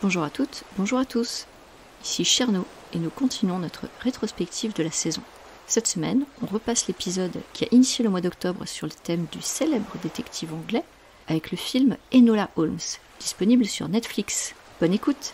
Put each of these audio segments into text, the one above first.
Bonjour à toutes, bonjour à tous. Ici Cherno et nous continuons notre rétrospective de la saison. Cette semaine, on repasse l'épisode qui a initié le mois d'octobre sur le thème du célèbre détective anglais avec le film Enola Holmes, disponible sur Netflix. Bonne écoute!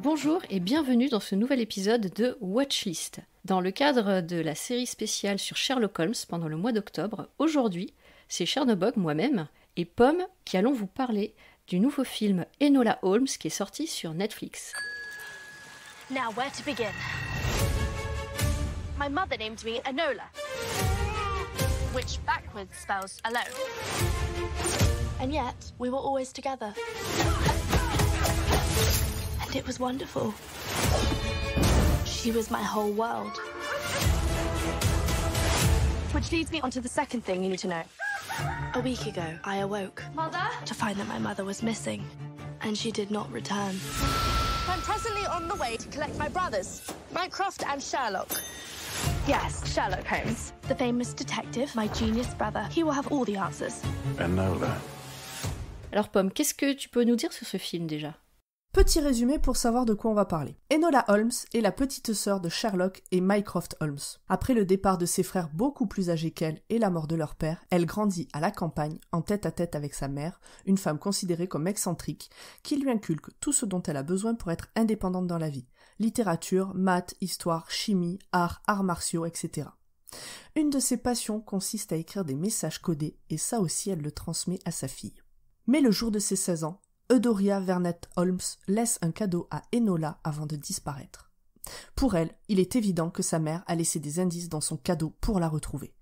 Bonjour et bienvenue dans ce nouvel épisode de Watchlist. Dans le cadre de la série spéciale sur Sherlock Holmes pendant le mois d'octobre, aujourd'hui, c'est Chernobog, moi-même, et Pomme qui allons vous parler du nouveau film Enola Holmes qui est sorti sur Netflix. Now, where to begin? My mother named me Enola, which backwards spells alone. And yet, we were always together. And it was wonderful. She was my whole world. Which leads me on to the second thing you need to know. A week ago, I awoke. Mother? To find that my mother was missing. And she did not return. I'm presently on the way to collect my brothers, Mycroft and Sherlock. Yes, Sherlock Holmes. The famous detective, my genius brother. He will have all the answers. Enola. Alors Pomme, qu'est-ce que tu peux nous dire sur ce film déjà ? Petit résumé pour savoir de quoi on va parler. Enola Holmes est la petite sœur de Sherlock et Mycroft Holmes. Après le départ de ses frères beaucoup plus âgés qu'elle et la mort de leur père, elle grandit à la campagne, en tête-à-tête avec sa mère, une femme considérée comme excentrique, qui lui inculque tout ce dont elle a besoin pour être indépendante dans la vie. Littérature, maths, histoire, chimie, arts martiaux, etc. Une de ses passions consiste à écrire des messages codés, et ça aussi elle le transmet à sa fille. Mais le jour de ses 16 ans, Eudora Vernet Holmes laisse un cadeau à Enola avant de disparaître. Pour elle, il est évident que sa mère a laissé des indices dans son cadeau pour la retrouver.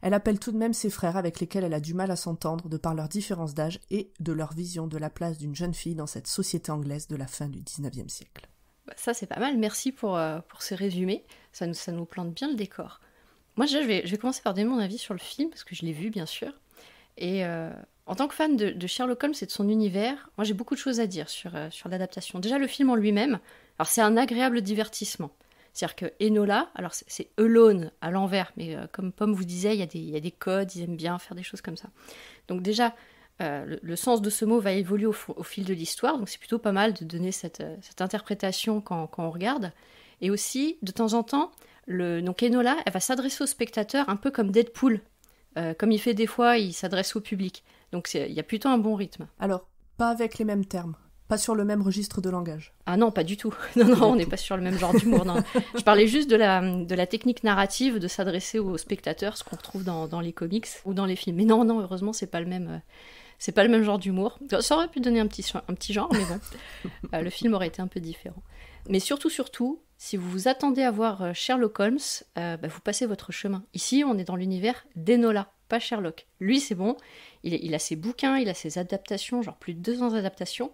Elle appelle tout de même ses frères avec lesquels elle a du mal à s'entendre de par leur différence d'âge et de leur vision de la place d'une jeune fille dans cette société anglaise de la fin du 19e siècle. Ça c'est pas mal, merci pour ce résumé, ça nous plante bien le décor. Moi déjà je vais commencer par donner mon avis sur le film, parce que je l'ai vu bien sûr, et en tant que fan de Sherlock Holmes et de son univers, moi j'ai beaucoup de choses à dire sur l'adaptation. Déjà le film en lui-même, alors c'est un agréable divertissement. C'est-à-dire que Enola, alors c'est Alone à l'envers, mais comme Pomme vous disait, il y a des codes, ils aiment bien faire des choses comme ça. Donc déjà, le sens de ce mot va évoluer au fil de l'histoire, donc c'est plutôt pas mal de donner cette interprétation quand on regarde. Et aussi, de temps en temps, donc Enola, elle va s'adresser au spectateur un peu comme Deadpool. Comme il fait des fois, il s'adresse au public. Donc il y a plutôt un bon rythme. Alors, pas avec les mêmes termes, pas sur le même registre de langage. Ah non, pas du tout. Non, on n'est pas sur le même genre d'humour. Non. Je parlais juste de la technique narrative, de s'adresser aux spectateurs, ce qu'on retrouve dans les comics ou dans les films. Mais non, heureusement, c'est pas le même genre d'humour. Ça aurait pu donner un petit genre, mais bon, le film aurait été un peu différent. Mais surtout, si vous vous attendez à voir Sherlock Holmes, vous passez votre chemin. Ici, on est dans l'univers d'Enola, pas Sherlock. Lui, c'est bon, il a ses bouquins, il a ses adaptations, genre plus de 200 adaptations.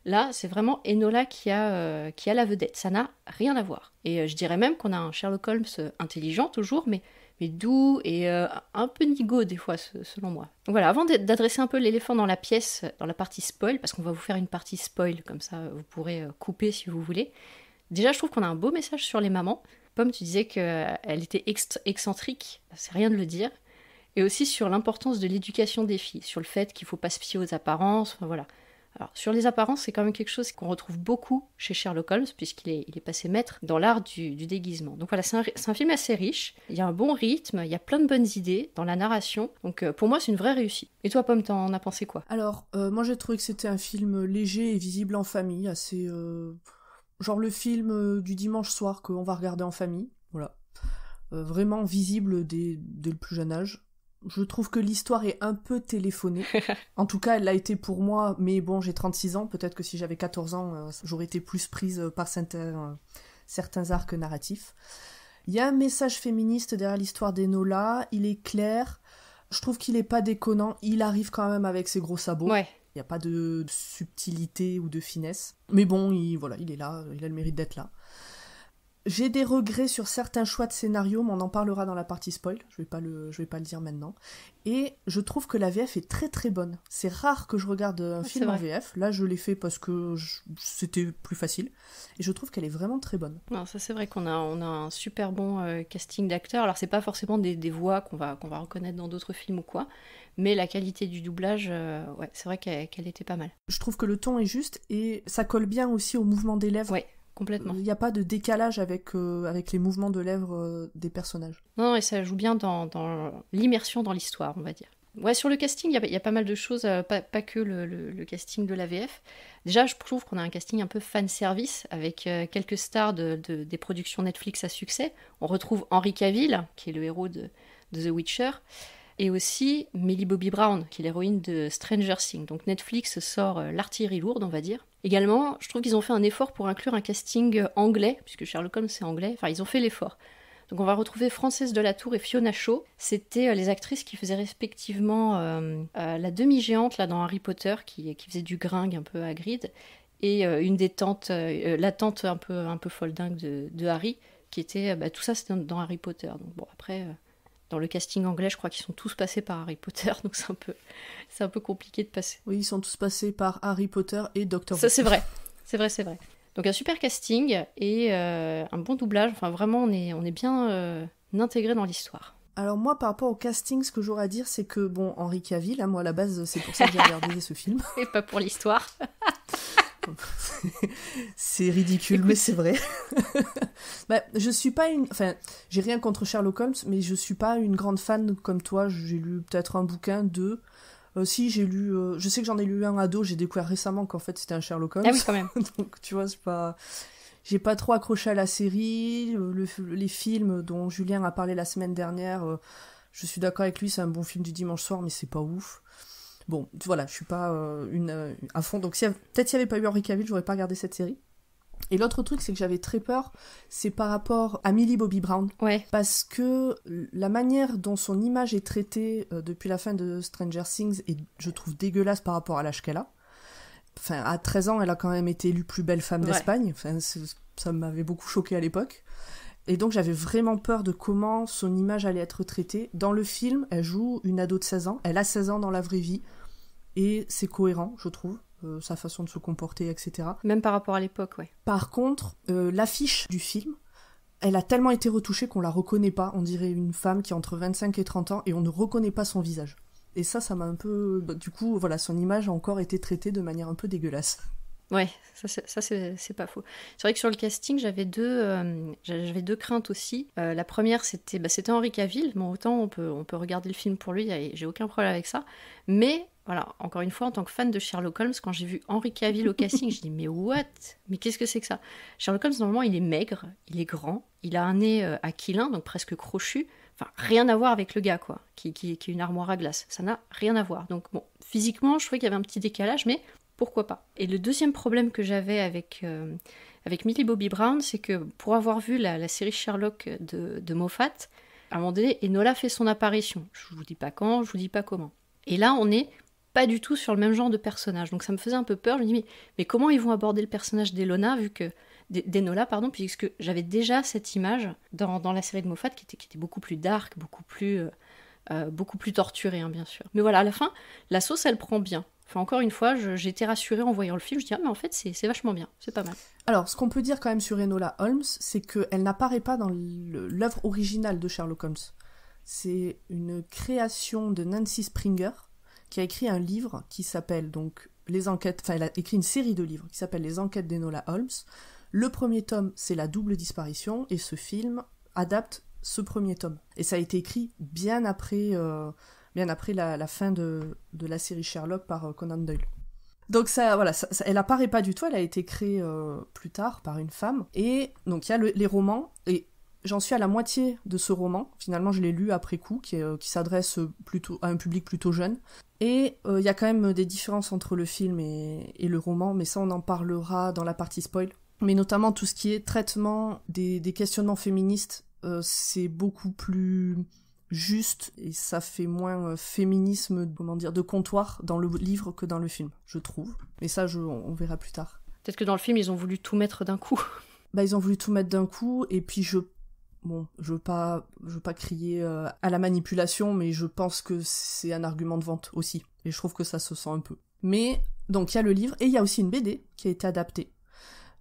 Là, c'est vraiment Enola qui a la vedette. Ça n'a rien à voir. Et je dirais même qu'on a un Sherlock Holmes intelligent, toujours, mais doux et un peu nigaud des fois, selon moi. Donc voilà, avant d'adresser un peu l'éléphant dans la pièce, dans la partie spoil, parce qu'on va vous faire une partie spoil, comme ça vous pourrez couper si vous voulez. Déjà, je trouve qu'on a un beau message sur les mamans. Pomme, tu disais qu'elle était excentrique, c'est rien de le dire. Et aussi sur l'importance de l'éducation des filles, sur le fait qu'il ne faut pas se fier aux apparences, enfin voilà. Alors, sur les apparences, c'est quand même quelque chose qu'on retrouve beaucoup chez Sherlock Holmes, puisqu'il est passé maître dans l'art du déguisement. Donc voilà, c'est un film assez riche, il y a un bon rythme, il y a plein de bonnes idées dans la narration, donc pour moi, c'est une vraie réussite. Et toi, Pomme, t'en as pensé quoi ? Alors, moi j'ai trouvé que c'était un film léger et visible en famille, assez... genre le film du dimanche soir qu'on va regarder en famille, voilà. Vraiment visible dès le plus jeune âge. Je trouve que l'histoire est un peu téléphonée. En tout cas, elle l'a été pour moi, mais bon, j'ai 36 ans, peut-être que si j'avais 14 ans, j'aurais été plus prise par certains arcs narratifs. Il y a un message féministe derrière l'histoire d'Enola, il est clair, je trouve qu'il est pas déconnant, il arrive quand même avec ses gros sabots. Ouais. Il n'y a pas de subtilité ou de finesse. Mais bon, il est là, il a le mérite d'être là. J'ai des regrets sur certains choix de scénario, mais on en parlera dans la partie spoil, je vais pas le dire maintenant. Et je trouve que la VF est très très bonne. C'est rare que je regarde un film en VF, là je l'ai fait parce que c'était plus facile, et je trouve qu'elle est vraiment très bonne. Non, ça c'est vrai qu'on a un super bon casting d'acteurs, alors c'est pas forcément des voix qu'on va reconnaître dans d'autres films ou quoi, mais la qualité du doublage, ouais, c'est vrai qu'elle était pas mal. Je trouve que le ton est juste, et ça colle bien aussi au mouvement des lèvres. Ouais. Complètement. Il n'y a pas de décalage avec les mouvements de lèvres des personnages. Non, et ça joue bien dans l'immersion dans l'histoire, on va dire. Ouais, sur le casting, il y a pas mal de choses, pas que le casting de la VF. Déjà, je trouve qu'on a un casting un peu fan-service, avec quelques stars des productions Netflix à succès. On retrouve Henry Cavill, qui est le héros de The Witcher, et aussi Millie Bobby Brown, qui est l'héroïne de Stranger Things. Donc Netflix sort l'artillerie lourde, on va dire. Également, je trouve qu'ils ont fait un effort pour inclure un casting anglais, puisque Sherlock Holmes c'est anglais, enfin ils ont fait l'effort. Donc on va retrouver Frances Delatour et Fiona Shaw. C'était les actrices qui faisaient respectivement la demi-géante là, dans Harry Potter, qui faisait du gringue un peu Hagrid, et une des tantes, la tante un peu folle dingue de Harry, qui était... tout ça c'était dans Harry Potter. Donc bon, après... Dans le casting anglais, je crois qu'ils sont tous passés par Harry Potter, donc c'est un peu compliqué de passer. Oui, ils sont tous passés par Harry Potter et Doctor Who. Ça, c'est vrai. Donc un super casting et un bon doublage. Enfin, vraiment, on est bien intégré dans l'histoire. Alors moi, par rapport au casting, ce que j'aurais à dire, c'est que, bon, Henry Cavill, moi, à la base, c'est pour ça que j'ai regardé ce film. Et pas pour l'histoire. C'est ridicule, écoute, mais c'est vrai. Je suis pas enfin, j'ai rien contre Sherlock Holmes, mais je suis pas une grande fan comme toi. J'ai lu peut-être un bouquin, deux. Si, j'ai lu... je sais que j'en ai lu un ado, j'ai découvert récemment qu'en fait c'était un Sherlock Holmes. Ah oui, quand même. Donc, tu vois, c'est pas... J'ai pas trop accroché à la série. Les films dont Julien a parlé la semaine dernière, je suis d'accord avec lui, c'est un bon film du dimanche soir, mais c'est pas ouf. Bon, voilà, je suis pas à fond. Donc peut-être s'il n'y avait pas eu Henry Cavill, j'aurais pas regardé cette série. Et l'autre truc, c'est que j'avais très peur, c'est par rapport à Millie Bobby Brown. Ouais. Parce que la manière dont son image est traitée depuis la fin de Stranger Things est, je trouve, dégueulasse par rapport à l'âge qu'elle a. Enfin, à 13 ans, elle a quand même été élue plus belle femme d'Espagne. Enfin, ça m'avait beaucoup choquée à l'époque. Et donc j'avais vraiment peur de comment son image allait être traitée. Dans le film, elle joue une ado de 16 ans. Elle a 16 ans dans la vraie vie. Et c'est cohérent, je trouve, sa façon de se comporter, etc. Même par rapport à l'époque, ouais. Par contre, l'affiche du film, elle a tellement été retouchée qu'on la reconnaît pas. On dirait une femme qui a entre 25 et 30 ans et on ne reconnaît pas son visage. Et ça m'a un peu... du coup, voilà, son image a encore été traitée de manière un peu dégueulasse. Ouais, ça c'est pas faux. C'est vrai que sur le casting, j'avais deux craintes aussi. La première, c'était Henry Cavill. Bon, autant on peut regarder le film pour lui, j'ai aucun problème avec ça. Mais voilà, encore une fois, en tant que fan de Sherlock Holmes, quand j'ai vu Henry Cavill au casting, je dis mais what ? Mais qu'est-ce que c'est que ça ? Sherlock Holmes, normalement, il est maigre, il est grand, il a un nez aquilin, donc presque crochu. Enfin, rien à voir avec le gars, quoi, qui est une armoire à glace. Ça n'a rien à voir. Donc bon, physiquement, je trouvais qu'il y avait un petit décalage, mais pourquoi pas. Et le deuxième problème que j'avais avec Millie Bobby Brown, c'est que pour avoir vu la série Sherlock de Moffat, à un moment donné, Enola fait son apparition. Je vous dis pas quand, je vous dis pas comment. Et là, on n'est pas du tout sur le même genre de personnage. Donc ça me faisait un peu peur. Je me dis, mais comment ils vont aborder le personnage d'Enola, puisque j'avais déjà cette image dans la série de Moffat qui était beaucoup plus dark, beaucoup plus torturée, hein, bien sûr. Mais voilà, à la fin, la sauce, elle prend bien. Enfin, encore une fois, j'ai été rassurée en voyant le film. Je dis, mais en fait, c'est vachement bien, c'est pas mal. Alors, ce qu'on peut dire quand même sur Enola Holmes, c'est qu'elle n'apparaît pas dans l'œuvre originale de Sherlock Holmes. C'est une création de Nancy Springer, qui a écrit un livre qui s'appelle donc Les Enquêtes... Enfin, elle a écrit une série de livres qui s'appelle Les Enquêtes d'Enola Holmes. Le premier tome, c'est La double disparition, et ce film adapte ce premier tome. Et ça a été écrit bien après la fin de la série Sherlock par Conan Doyle. Donc ça, voilà, elle apparaît pas du tout, elle a été créée plus tard par une femme. Et donc il y a les romans, et j'en suis à la moitié de ce roman. Finalement, je l'ai lu après coup, qui s'adresse plutôt à un public plutôt jeune. Et il y a quand même des différences entre le film et le roman, mais ça on en parlera dans la partie spoil. Mais notamment tout ce qui est traitement des questionnements féministes, c'est beaucoup plus juste, et ça fait moins féminisme, de comptoir dans le livre que dans le film, je trouve. Mais ça, on verra plus tard. Peut-être que dans le film, ils ont voulu tout mettre d'un coup. ils ont voulu tout mettre d'un coup, et puis je veux pas crier à la manipulation, mais je pense que c'est un argument de vente aussi, et je trouve que ça se sent un peu. Mais, donc il y a le livre, et il y a aussi une BD qui a été adaptée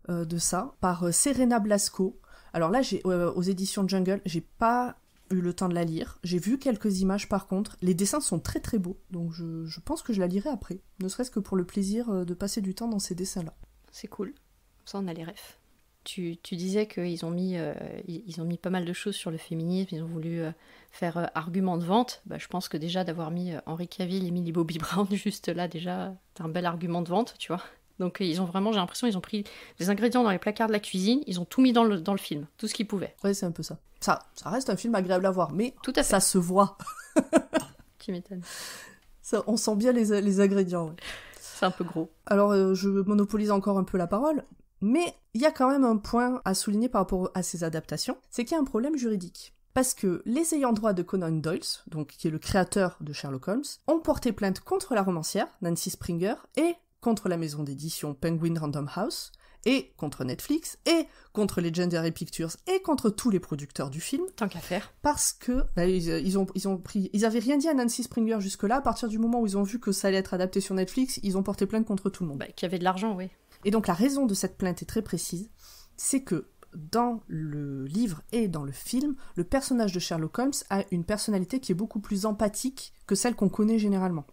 de ça, par Serena Blasco. Alors là, aux éditions Jungle, j'ai pas eu le temps de la lire, j'ai vu quelques images par contre, les dessins sont très très beaux, donc je pense que je la lirai après, ne serait-ce que pour le plaisir de passer du temps dans ces dessins-là. C'est cool, ça on a les refs. Tu disais qu'ils ont mis pas mal de choses sur le féminisme, ils ont voulu faire argument de vente. Je pense que déjà d'avoir mis Henry Cavill et Millie Bobby Brown juste là, déjà, c'est un bel argument de vente, tu vois. Donc ils ont vraiment, j'ai l'impression, ils ont pris des ingrédients dans les placards de la cuisine, ils ont tout mis dans le film, tout ce qu'ils pouvaient. Ouais, c'est un peu ça. Ça reste un film agréable à voir, mais tout à fait. Ça se voit. Tu m'étonnes. Ça, on sent bien les ingrédients. Ouais. C'est un peu gros. Alors, je monopolise encore un peu la parole, mais il y a quand même un point à souligner par rapport à ces adaptations, c'est qu'il y a un problème juridique. Parce que les ayants droit de Conan Doyle, donc qui est le créateur de Sherlock Holmes, ont porté plainte contre la romancière, Nancy Springer, et contre la maison d'édition Penguin Random House, et contre Netflix, et contre Legendary Pictures, et contre tous les producteurs du film. Tant qu'à faire. Parce que ils avaient rien dit à Nancy Springer jusque-là, à partir du moment où ils ont vu que ça allait être adapté sur Netflix, ils ont porté plainte contre tout le monde. Qu'il y avait de l'argent, oui. Et donc la raison de cette plainte est très précise, c'est que dans le livre et dans le film, le personnage de Sherlock Holmes a une personnalité qui est beaucoup plus empathique que celle qu'on connaît généralement.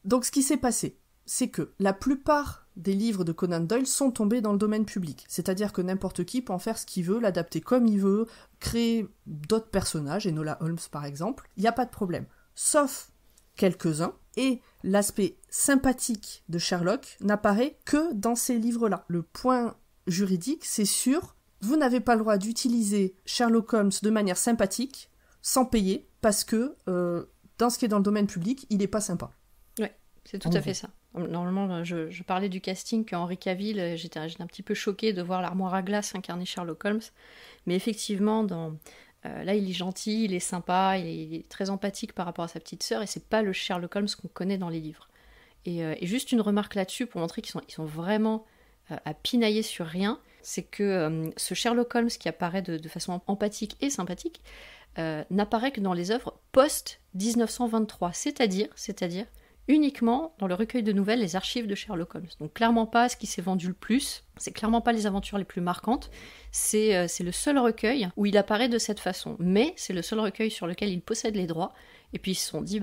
Donc ce qui s'est passé, c'est que la plupart des livres de Conan Doyle sont tombés dans le domaine public. C'est-à-dire que n'importe qui peut en faire ce qu'il veut, l'adapter comme il veut, créer d'autres personnages, Enola Holmes par exemple, il n'y a pas de problème. Sauf quelques-uns, et l'aspect sympathique de Sherlock n'apparaît que dans ces livres-là. Le point juridique, c'est sûr, vous n'avez pas le droit d'utiliser Sherlock Holmes de manière sympathique, sans payer, parce que dans ce qui est dans le domaine public, il n'est pas sympa. Ouais, c'est tout à fait ça. Normalement, je parlais du casting qu'Henry Cavill, j'étais un petit peu choquée de voir l'armoire à glace incarner Sherlock Holmes, mais effectivement, là il est gentil, il est sympa, il est très empathique par rapport à sa petite sœur, et c'est pas le Sherlock Holmes qu'on connaît dans les livres. Et juste une remarque là-dessus pour montrer qu'ils sont vraiment à pinailler sur rien, c'est que ce Sherlock Holmes qui apparaît de façon empathique et sympathique n'apparaît que dans les œuvres post-1923, c'est-à-dire uniquement dans le recueil de nouvelles, les archives de Sherlock Holmes. Donc clairement pas ce qui s'est vendu le plus, c'est clairement pas les aventures les plus marquantes, c'est le seul recueil où il apparaît de cette façon, mais c'est le seul recueil sur lequel il possède les droits, et puis ils se sont dit,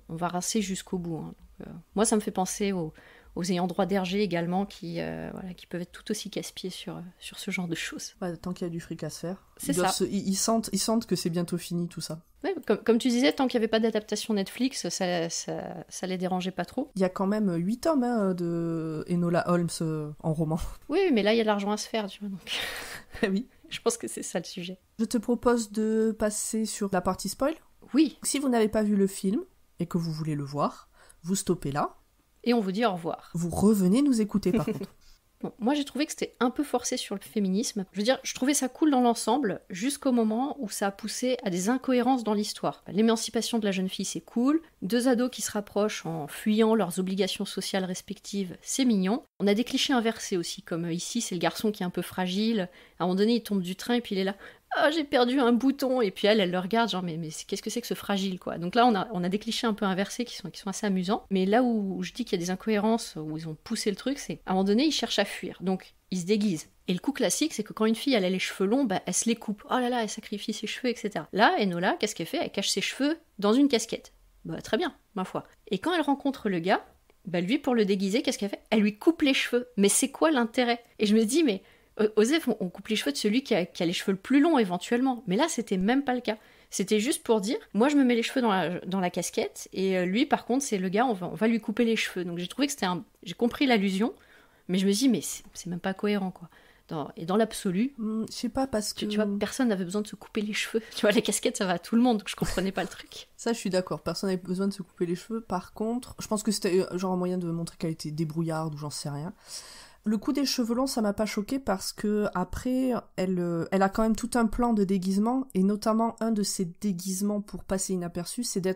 on va rincer jusqu'au bout. Hein. Donc, moi ça me fait penser aux ayants droit d'Hergé également, qui peuvent être tout aussi casse-pieds sur ce genre de choses. Ouais, tant qu'il y a du fric à se faire. C'est ça. Ils sentent que c'est bientôt fini tout ça. Ouais, comme tu disais, tant qu'il n'y avait pas d'adaptation Netflix, ça les dérangeait pas trop. Il y a quand même 8 tomes de Enola Holmes en roman. Oui, mais là il y a de l'argent à se faire, tu vois. Donc... oui. Je pense que c'est ça le sujet. Je te propose de passer sur la partie spoil. Oui. Si vous n'avez pas vu le film et que vous voulez le voir, vous stoppez là. Et on vous dit au revoir. Vous revenez nous écouter par contre. Bon, moi j'ai trouvé que c'était un peu forcé sur le féminisme. Je veux dire, je trouvais ça cool dans l'ensemble, jusqu'au moment où ça a poussé à des incohérences dans l'histoire. L'émancipation de la jeune fille, c'est cool. 2 ados qui se rapprochent en fuyant leurs obligations sociales respectives, c'est mignon. On a des clichés inversés aussi, comme ici, c'est le garçon qui est un peu fragile. À un moment donné, il tombe du train et puis il est là. Ah, j'ai perdu un bouton, et puis elle le regarde, genre, mais qu'est-ce que c'est que ce fragile, quoi. Donc là, on a des clichés un peu inversés qui sont assez amusants, mais là où je dis qu'il y a des incohérences, où ils ont poussé le truc, c'est, à un moment donné, ils cherchent à fuir, donc ils se déguisent. Et le coup classique, c'est que quand une fille, elle a les cheveux longs, elle se les coupe. Oh là là, elle sacrifie ses cheveux, etc. Là, Enola, qu'est-ce qu'elle fait ? Elle cache ses cheveux dans une casquette. Très bien, ma foi. Et quand elle rencontre le gars, lui, pour le déguiser, qu'est-ce qu'elle fait ? Elle lui coupe les cheveux. Mais c'est quoi l'intérêt ? Et je me dis, mais... Osef, on coupe les cheveux de celui qui a les cheveux le plus longs éventuellement, mais là c'était même pas le cas. C'était juste pour dire, moi je me mets les cheveux dans la casquette, et lui par contre c'est le gars, on va lui couper les cheveux. Donc j'ai trouvé que j'ai compris l'allusion, mais je me dis mais c'est même pas cohérent quoi. Et dans l'absolu, je sais pas parce que... Tu vois, personne n'avait besoin de se couper les cheveux. Tu vois, les casquettes ça va à tout le monde, donc je comprenais pas le truc. Ça je suis d'accord, personne n'avait besoin de se couper les cheveux. Par contre, je pense que c'était genre un moyen de montrer qu'elle était débrouillarde ou j'en sais rien. Le coup des cheveux longs, ça m'a pas choqué parce que après, elle a quand même tout un plan de déguisement, et notamment un de ses déguisements pour passer inaperçu, c'est de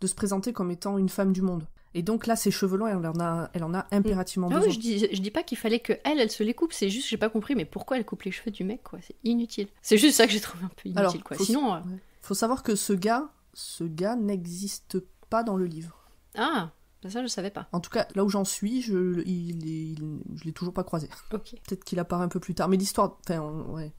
se présenter comme étant une femme du monde. Et donc là, ses cheveux longs, elle en a impérativement besoin. Oui, je dis pas qu'il fallait elle se les coupe, c'est juste, j'ai pas compris, mais pourquoi elle coupe les cheveux du mec, quoi? C'est inutile. C'est juste ça que j'ai trouvé un peu inutile, Alors, quoi. Sinon... Faut savoir que ce gars n'existe pas dans le livre. Ah, ça je savais pas. En tout cas, là où j'en suis, je l'ai toujours pas croisé. Ok. Peut-être qu'il apparaît un peu plus tard, mais l'histoire... Enfin,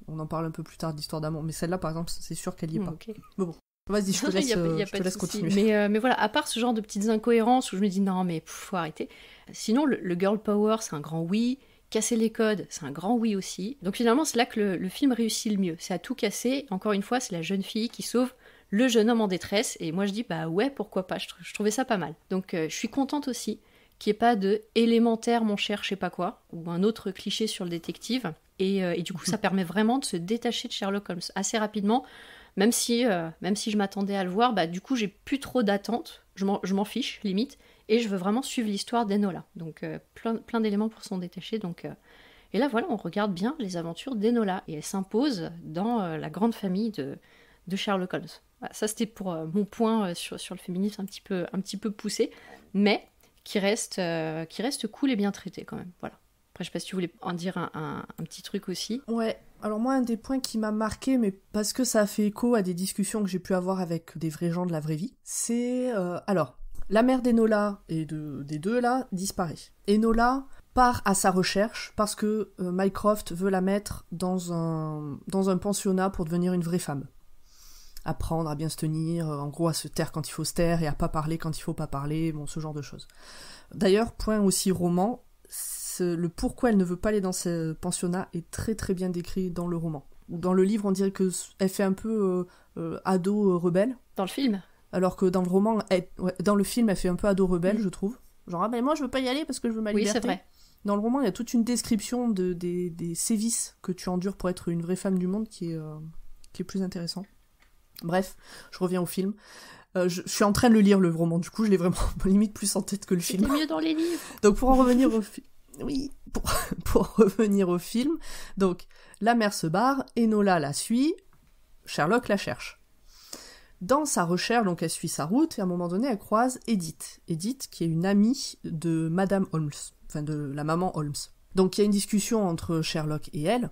on en parle un peu plus tard d'histoire d'amour, mais celle-là, par exemple, c'est sûr qu'elle y est pas. Ok. Mais bon. Vas-y, je te laisse continuer. Mais voilà, à part ce genre de petites incohérences où je me dis non mais faut arrêter. Sinon, le girl power, c'est un grand oui. Casser les codes, c'est un grand oui aussi. Donc finalement, c'est là que le film réussit le mieux. C'est à tout casser. Encore une fois, c'est la jeune fille qui sauve le jeune homme en détresse. Et moi, je dis bah ouais, pourquoi pas. Je trouvais ça pas mal. Donc je suis contente aussi qu'il n'y ait pas de élémentaire, mon cher, je sais pas quoi, ou un autre cliché sur le détective. Et du coup, ça permet vraiment de se détacher de Sherlock Holmes assez rapidement. Même si je m'attendais à le voir, bah du coup j'ai plus trop d'attentes, je m'en fiche limite, et je veux vraiment suivre l'histoire d'Enola. Donc plein d'éléments pour s'en détacher. Donc, et là voilà, on regarde bien les aventures d'Enola, et elle s'impose dans la grande famille de Sherlock Holmes. Voilà, ça c'était pour mon point sur le féminisme un petit peu poussé, mais qui reste cool et bien traité quand même. Voilà. Après je sais pas si tu voulais en dire un petit truc aussi. Ouais. Alors moi, un des points qui m'a marqué, mais parce que ça a fait écho à des discussions que j'ai pu avoir avec des vrais gens de la vraie vie, c'est... alors, la mère d'Enola et des deux, là, disparaît. Enola part à sa recherche parce que Mycroft veut la mettre dans un pensionnat pour devenir une vraie femme. Apprendre à bien se tenir, en gros à se taire quand il faut se taire et à pas parler quand il faut pas parler, bon, ce genre de choses. D'ailleurs, point aussi roman, le pourquoi elle ne veut pas aller dans ce pensionnat est très très bien décrit dans le roman. Dans le livre, on dirait qu'elle fait un peu ado rebelle. Dans le film ? Alors que dans le roman, dans le film, elle fait un peu ado rebelle, je trouve. Genre, ah ben moi je veux pas y aller parce que je veux ma liberté. Oui, c'est vrai. Dans le roman, il y a toute une description des sévices que tu endures pour être une vraie femme du monde qui est plus intéressant. Bref, je reviens au film. Je suis en train de le lire, le roman, du coup je l'ai vraiment limite plus en tête que le film. C'est mieux dans les livres. Donc pour en revenir au film... Oui, pour revenir au film, donc la mère se barre, Enola la suit, Sherlock la cherche. Dans sa recherche, donc elle suit sa route, et à un moment donné elle croise Edith. Edith qui est une amie de Madame Holmes, enfin de la maman Holmes. Donc il y a une discussion entre Sherlock et elle,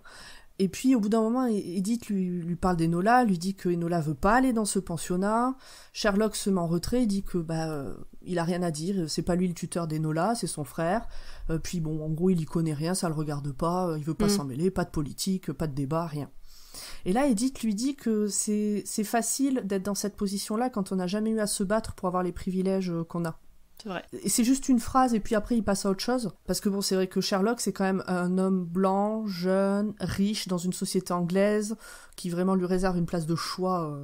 et puis au bout d'un moment Edith lui parle d'Enola, lui dit que Enola veut pas aller dans ce pensionnat. Sherlock se met en retrait, il dit que il a rien à dire, c'est pas lui le tuteur d'Enola, c'est son frère. Puis bon, en gros il y connaît rien, ça le regarde pas, il veut pas s'en mêler, pas de politique, pas de débat, rien. Et là Edith lui dit que c'est facile d'être dans cette position-là quand on n'a jamais eu à se battre pour avoir les privilèges qu'on a. C'est vrai. Et c'est juste une phrase, et puis après il passe à autre chose. Parce que bon, c'est vrai que Sherlock, c'est quand même un homme blanc, jeune, riche, dans une société anglaise, qui vraiment lui réserve une place de choix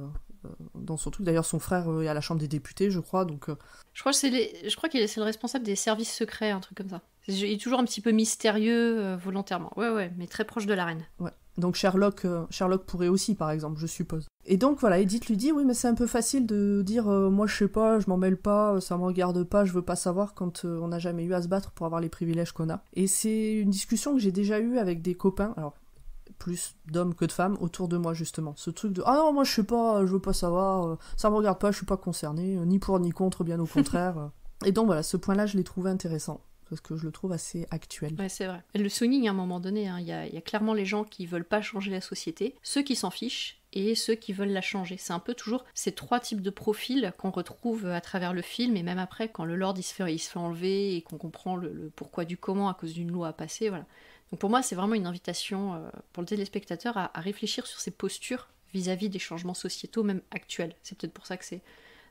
dans son truc. D'ailleurs, son frère est à la Chambre des députés, je crois, donc... Je crois c'est le responsable des services secrets, un truc comme ça. Il est toujours un petit peu mystérieux, volontairement. Ouais, mais très proche de la reine. Ouais. Donc Sherlock pourrait aussi, par exemple, je suppose. Et donc voilà, Edith lui dit, oui, mais c'est un peu facile de dire, moi je sais pas, je m'en mêle pas, ça me regarde pas, je veux pas savoir quand on n'a jamais eu à se battre pour avoir les privilèges qu'on a. Et c'est une discussion que j'ai déjà eue avec des copains, alors plus d'hommes que de femmes, autour de moi justement. Ce truc de, ah non, moi je sais pas, je veux pas savoir, ça me regarde pas, je suis pas concernée, ni pour ni contre, bien au contraire. Et donc voilà, ce point-là, je l'ai trouvé intéressant. Parce que je le trouve assez actuel. Ouais, c'est vrai. Elle le souligne à un moment donné, hein. Il y a clairement les gens qui veulent pas changer la société, ceux qui s'en fichent, et ceux qui veulent la changer. C'est un peu toujours ces trois types de profils qu'on retrouve à travers le film, et même après, quand le Lord il se fait enlever, et qu'on comprend le pourquoi du comment à cause d'une loi à passer, voilà. Donc pour moi, c'est vraiment une invitation pour le téléspectateur à réfléchir sur ses postures vis-à-vis des changements sociétaux, même actuels. C'est peut-être pour ça que c'est...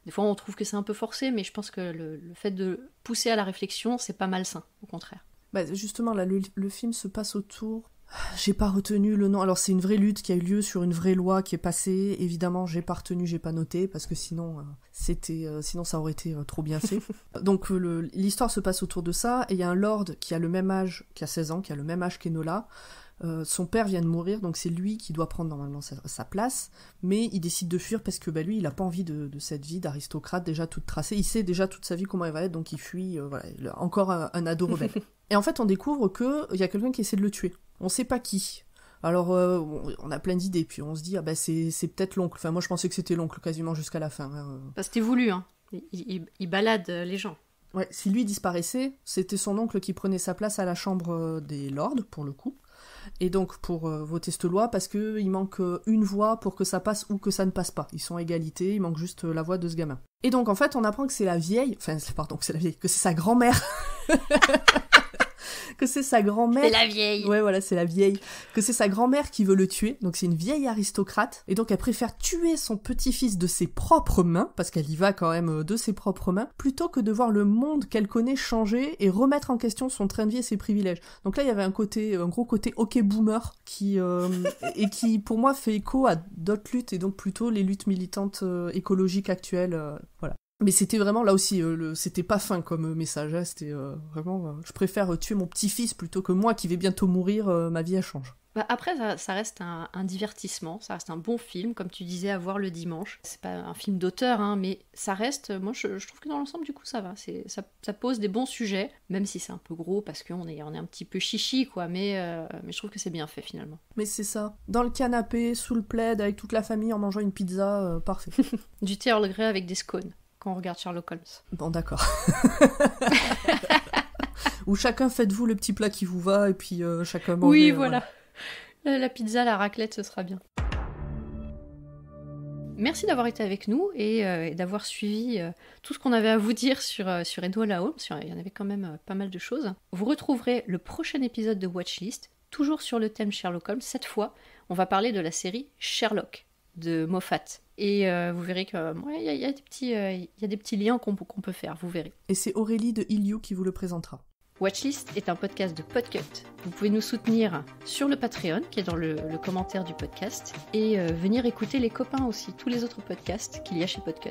Des fois, on trouve que c'est un peu forcé, mais je pense que le fait de pousser à la réflexion, c'est pas malsain, au contraire. Bah justement, là, le film se passe autour... J'ai pas retenu le nom. Alors, c'est une vraie lutte qui a eu lieu sur une vraie loi qui est passée. Évidemment, j'ai pas retenu, j'ai pas noté, parce que sinon, sinon ça aurait été trop bien fait. Donc, l'histoire se passe autour de ça, et il y a un lord qui a le même âge, qui a 16 ans, qui a le même âge qu'Enola. Son père vient de mourir, donc c'est lui qui doit prendre normalement sa place, mais il décide de fuir parce que lui il a pas envie de cette vie d'aristocrate déjà toute tracée, il sait déjà toute sa vie comment elle va être, donc il fuit, voilà, encore un ado rebelle. Et en fait on découvre qu'il y a quelqu'un qui essaie de le tuer, on sait pas qui. Alors on a plein d'idées, puis on se dit c'est peut-être l'oncle, enfin moi je pensais que c'était l'oncle quasiment jusqu'à la fin. C'était voulu, hein. Il balade les gens. Ouais, si lui disparaissait, c'était son oncle qui prenait sa place à la Chambre des Lords, pour le coup. Et donc, pour voter cette loi, parce qu'il manque une voix pour que ça passe ou que ça ne passe pas. Ils sont à égalité, il manque juste la voix de ce gamin. Et donc, en fait, on apprend que c'est la vieille... Enfin, pardon, que c'est la vieille, que c'est sa grand-mère. Que c'est sa grand-mère... C'est la vieille. Ouais, voilà, c'est la vieille. Que c'est sa grand-mère qui veut le tuer. Donc c'est une vieille aristocrate. Et donc elle préfère tuer son petit-fils de ses propres mains, parce qu'elle y va quand même de ses propres mains, plutôt que de voir le monde qu'elle connaît changer et remettre en question son train de vie et ses privilèges. Donc là, il y avait un gros côté hockey boomer qui et qui, pour moi, fait écho à d'autres luttes, et donc plutôt les luttes militantes écologiques actuelles. Voilà. Mais c'était vraiment, là aussi, c'était pas fin comme message, hein, c'était vraiment... je préfère tuer mon petit-fils plutôt que moi qui vais bientôt mourir, ma vie elle change. Bah après, ça reste un divertissement, ça reste un bon film, comme tu disais, à voir le dimanche. C'est pas un film d'auteur, hein, mais ça reste... Moi, je trouve que dans l'ensemble, du coup, ça va. Ça pose des bons sujets, même si c'est un peu gros, parce qu'on est un petit peu chichi, quoi, mais je trouve que c'est bien fait, finalement. Mais c'est ça. Dans le canapé, sous le plaid, avec toute la famille, en mangeant une pizza, parfait. Du thé Earl Grey avec des scones, quand on regarde Sherlock Holmes. Bon, d'accord. Ou chacun faites-vous le petit plat qui vous va, et puis chacun mange. Oui, voilà. La pizza, la raclette, ce sera bien. Merci d'avoir été avec nous et d'avoir suivi tout ce qu'on avait à vous dire sur Enola Holmes. Il y en avait quand même pas mal de choses. Vous retrouverez le prochain épisode de Watchlist, toujours sur le thème Sherlock Holmes. Cette fois, on va parler de la série Sherlock de Moffat. Et vous verrez qu'il y a des petits liens qu'on peut faire, vous verrez. Et c'est Aurélie de Iliou qui vous le présentera. Watchlist est un podcast de Podcut. Vous pouvez nous soutenir sur le Patreon, qui est dans le commentaire du podcast, et venir écouter les copains aussi, tous les autres podcasts qu'il y a chez Podcut.